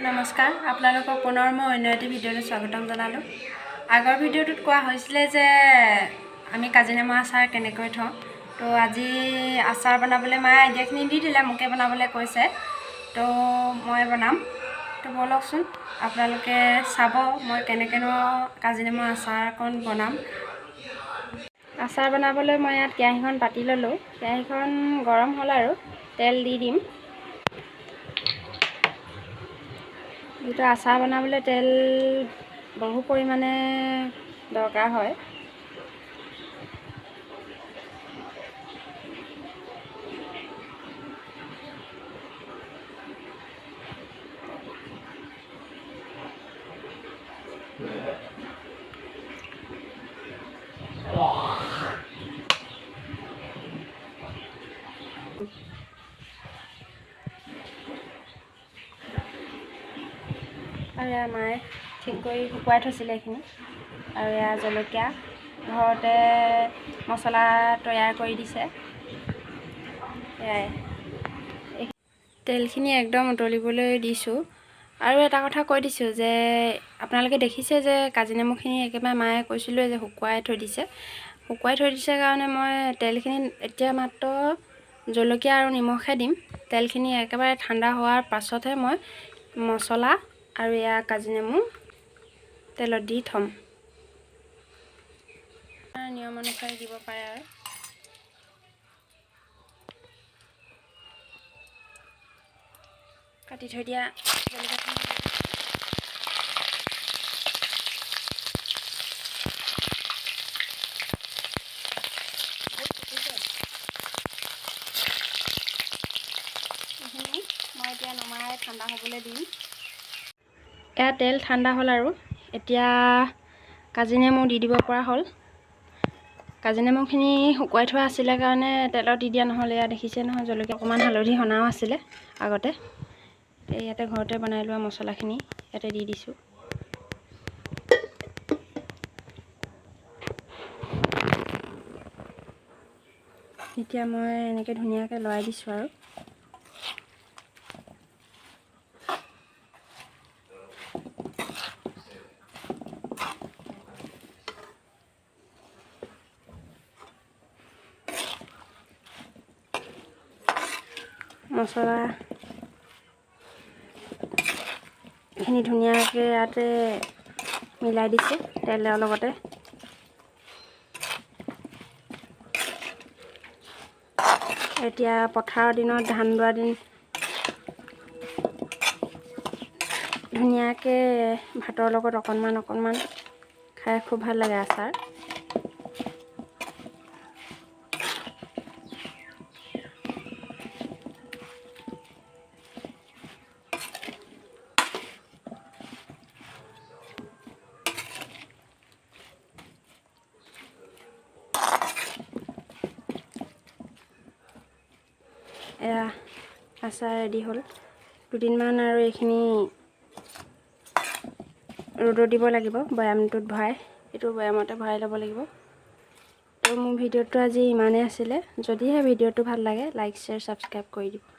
নমস্কাৰ আপোনালোকক পুনৰ মই অন্য এটা ভিডিঅ'লৈ স্বাগতম জনালোঁ। আগৰ ভিডিঅ'টোত কোৱা হৈছিলে যে আমি কাজি নেমু আচাৰ কেনেকৈ থওঁ। তো আজি আচাৰ বনাবলৈ মায়ে আইডিয়াখিনি দি দিলে, মোকে বনাবলৈ কৈছে। তো মই বনাম। তো ব'লকচোন আপোনালোকে চাব মই কেনেকৈনো কাজি নেমু আচাৰকণ বনাম। আচাৰ বনাবলৈ মই ইয়াত কেৰাহীখন পাতি ল'লোঁ। কেৰাহীখন গৰম হ'ল আৰু তেল দি দিম। যিটো আচাৰ বনাবলৈ তেল বহু পৰিমাণে দৰকাৰ হয়। আৰু এয়া মায়ে ঠিক কৰি শুকুৱাই থৈছিলে এইখিনি। আৰু এয়া জলকীয়া ঘৰতে মছলা তৈয়াৰ কৰি দিছে। এয়াই তেলখিনি একদম উতলিবলৈ দিছোঁ। আৰু এটা কথা কৈ দিছোঁ যে আপোনালোকে দেখিছে যে কাজি নেমুখিনি একেবাৰে মায়ে কৈছিলোঁ যে শুকুৱাই থৈ দিছে কাৰণে মই তেলখিনি এতিয়া মাত্ৰ জলকীয়া আৰু নিমখহে দিম। তেলখিনি একেবাৰে ঠাণ্ডা হোৱাৰ পাছতহে মই মছলা আৰু এয়া কাজি নেমু তেলত দি থ'ম। নিয়ম অনুসৰি দিব পাৰে আৰু কাটি থৈ দিয়া জলকীয়াখিনি মই এতিয়া নমাই ঠাণ্ডা হ'বলৈ দিম। এয়া তেল ঠাণ্ডা হ'ল আৰু এতিয়া কাজি নেমু দি দিব পৰা হ'ল। কাজি নেমুখিনি শুকুৱাই থোৱা আছিলে কাৰণে তেলত দি দিয়া নহ'লে। এয়া দেখিছে নহয় জলকীয়া অকণমান হালধি সনাও আছিলে আগতে। ইয়াতে ঘৰতে বনাই লোৱা মছলাখিনি ইয়াতে দি দিছোঁ। এতিয়া মই এনেকৈ ধুনীয়াকৈ লৰাই দিছোঁ আৰু মছলাখিনি ধুনীয়াকৈ ইয়াতে মিলাই দিছোঁ তেলৰ লগতে। এতিয়া পথাৰৰ দিনত ধান ৰোৱা দিন ধুনীয়াকৈ ভাতৰ লগত অকণমান খাই খুব ভাল লাগে আচাৰ। এয়া আচাৰ ৰেডি হ'ল। দুদিনমান আৰু এইখিনি ৰ'দত দিব লাগিব বৈয়ামটোত ভৰাই। এইটো বৈয়ামতে ভৰাই ল'ব লাগিব। তো মোৰ ভিডিঅ'টো আজি ইমানেই আছিলে। যদিহে ভিডিঅ'টো ভাল লাগে লাইক শ্বেয়াৰ ছাবস্ক্ৰাইব কৰি দিব।